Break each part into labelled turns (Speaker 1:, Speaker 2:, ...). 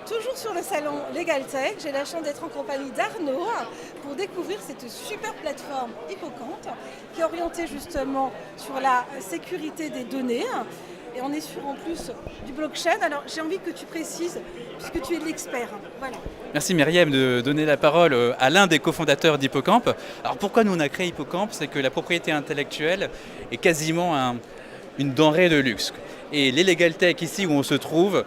Speaker 1: Toujours sur le salon LegalTech, j'ai la chance d'être en compagnie d'Arnaud pour découvrir cette super plateforme Hippocampe qui est orientée justement sur la sécurité des données. Et on est sur en plus du blockchain. Alors j'ai envie que tu précises, puisque tu es l'expert. Voilà.
Speaker 2: Merci Myriam de donner la parole à l'un des cofondateurs d'Hippocampe. Alors pourquoi nous on a créé Hippocampe? C'est que la propriété intellectuelle est quasiment une denrée de luxe. Et les LegalTech ici où on se trouve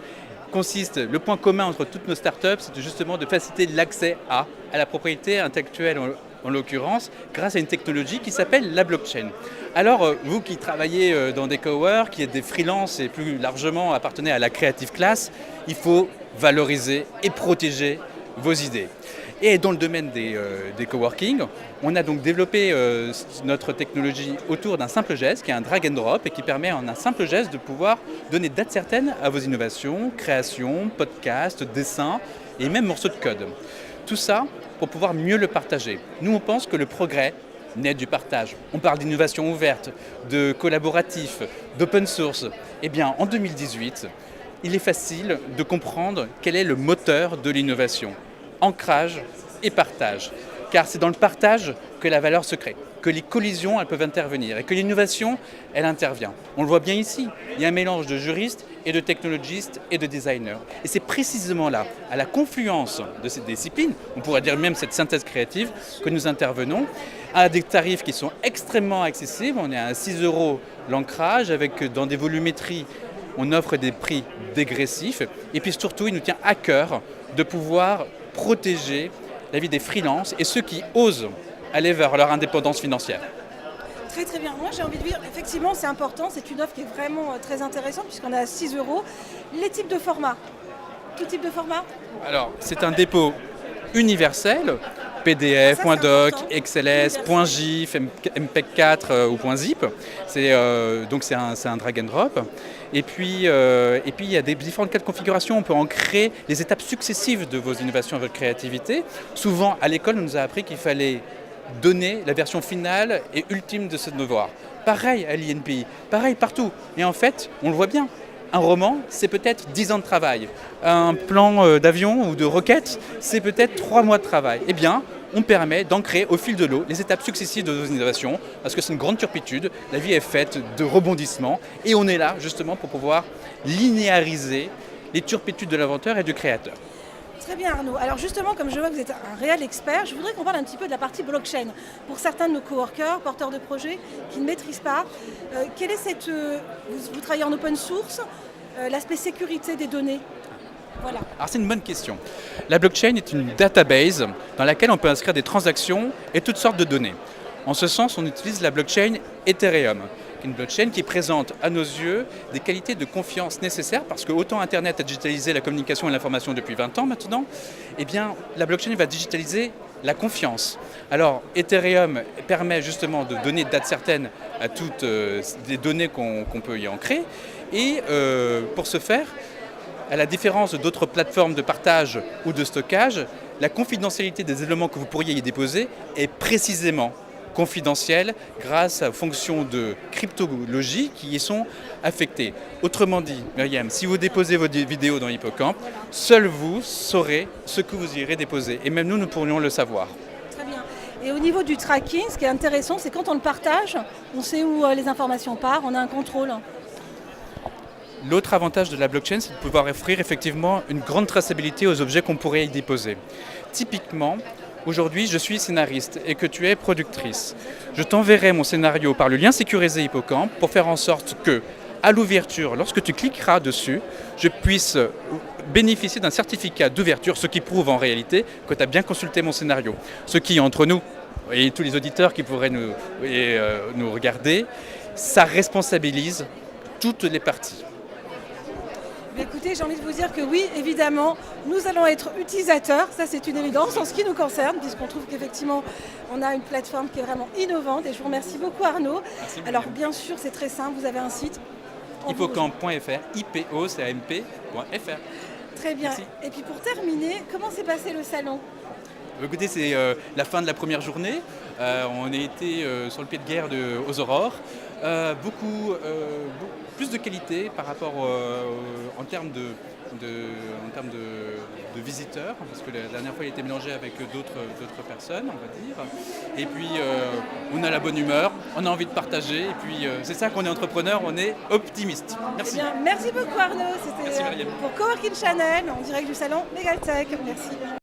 Speaker 2: consiste, le point commun entre toutes nos startups, c'est justement de faciliter l'accès à la propriété intellectuelle en l'occurrence, grâce à une technologie qui s'appelle la blockchain. Alors, vous qui travaillez dans des coworks, qui êtes des freelances et plus largement appartenez à la creative class, il faut valoriser et protéger vos idées. Et dans le domaine des coworking, on a donc développé notre technologie autour d'un simple geste, qui est un drag and drop, et qui permet en un simple geste de pouvoir donner date certaine à vos innovations, créations, podcasts, dessins et même morceaux de code. Tout ça pour pouvoir mieux le partager. Nous, on pense que le progrès naît du partage. On parle d'innovation ouverte, de collaboratif, d'open source. Eh bien, en 2018, il est facile de comprendre quel est le moteur de l'innovation. Ancrage et partage. Car c'est dans le partage que la valeur se crée, que les collisions elles peuvent intervenir et que l'innovation elle intervient. On le voit bien ici, il y a un mélange de juristes et de technologistes et de designers. Et c'est précisément là, à la confluence de ces disciplines, on pourrait dire même cette synthèse créative, que nous intervenons à des tarifs qui sont extrêmement accessibles. On est à 6 € l'ancrage, avec dans des volumétries, on offre des prix dégressifs. Et puis surtout, il nous tient à cœur de pouvoir protéger la vie des freelances et ceux qui osent aller vers leur indépendance financière.
Speaker 1: Très très bien. Moi j'ai envie de dire, effectivement c'est important, c'est une offre qui est vraiment très intéressante puisqu'on a 6 €. Les types de formats, tout type de format?
Speaker 2: Alors c'est un dépôt universel, PDF, .doc, XLS, .gif, MPEG-4 ou .zip. Donc c'est un drag and drop. Et puis il y a des différentes cas de configuration. On peut en créer les étapes successives de vos innovations et votre créativité. Souvent, à l'école, on nous a appris qu'il fallait donner la version finale et ultime de ce devoir. Pareil à l'INPI, pareil partout. Et en fait, on le voit bien. Un roman, c'est peut-être 10 ans de travail. Un plan d'avion ou de roquette, c'est peut-être 3 mois de travail. Eh bien, on permet d'ancrer au fil de l'eau les étapes successives de nos innovations, parce que c'est une grande turpitude, la vie est faite de rebondissements, et on est là justement pour pouvoir linéariser les turpitudes de l'inventeur et du créateur.
Speaker 1: Très bien Arnaud. Alors justement, comme je vois que vous êtes un réel expert, je voudrais qu'on parle un petit peu de la partie blockchain. Pour certains de nos coworkers, porteurs de projets, qui ne maîtrisent pas, quelle est vous travaillez en open source, l'aspect sécurité des données? Voilà.
Speaker 2: Alors c'est une bonne question. La blockchain est une database dans laquelle on peut inscrire des transactions et toutes sortes de données. En ce sens, on utilise la blockchain Ethereum, une blockchain qui présente à nos yeux des qualités de confiance nécessaires, parce que autant Internet a digitalisé la communication et l'information depuis 20 ans maintenant, eh bien la blockchain va digitaliser la confiance. Alors Ethereum permet justement de donner date certaine à toutes les données qu'on peut y ancrer, et pour ce faire, à la différence d'autres plateformes de partage ou de stockage, la confidentialité des éléments que vous pourriez y déposer est précisément confidentielle grâce aux fonctions de cryptologie qui y sont affectées. Autrement dit, Myriam, si vous déposez vos vidéos dans Hippocampe, seul vous saurez ce que vous irez déposer. Et même nous pourrions le savoir.
Speaker 1: Très bien. Et au niveau du tracking, ce qui est intéressant, c'est quand on le partage, on sait où les informations partent, on a un contrôle.
Speaker 2: L'autre avantage de la blockchain, c'est de pouvoir offrir effectivement une grande traçabilité aux objets qu'on pourrait y déposer. Typiquement, aujourd'hui, je suis scénariste et que tu es productrice. Je t'enverrai mon scénario par le lien sécurisé Hippocampe pour faire en sorte que, à l'ouverture, lorsque tu cliqueras dessus, je puisse bénéficier d'un certificat d'ouverture, ce qui prouve en réalité que tu as bien consulté mon scénario. Ce qui, entre nous et tous les auditeurs qui pourraient nous regarder, ça responsabilise toutes les parties.
Speaker 1: Écoutez, j'ai envie de vous dire que oui, évidemment, nous allons être utilisateurs, ça c'est une évidence en ce qui nous concerne, puisqu'on trouve qu'effectivement, on a une plateforme qui est vraiment innovante, et je vous remercie beaucoup Arnaud.
Speaker 2: Merci.
Speaker 1: Alors bien sûr, c'est très simple, vous avez un site.
Speaker 2: Hippocampe.fr, IPOCAMP.fr.
Speaker 1: Très bien.
Speaker 2: Merci.
Speaker 1: Et puis pour terminer, comment s'est passé le salon?
Speaker 2: Écoutez, c'est la fin de la première journée. On a été sur le pied de guerre aux Aurores. Beaucoup plus de qualité par rapport en termes de de visiteurs, parce que la dernière fois il était mélangé avec d'autres personnes, on va dire. Et puis on a la bonne humeur, on a envie de partager, et puis c'est ça qu'on est entrepreneur, on est optimiste. Merci.
Speaker 1: Eh bien, merci beaucoup Arnaud, c'était
Speaker 2: Merci, Marielle.
Speaker 1: pour Coworking Channel en direct du salon LegalTech. Merci.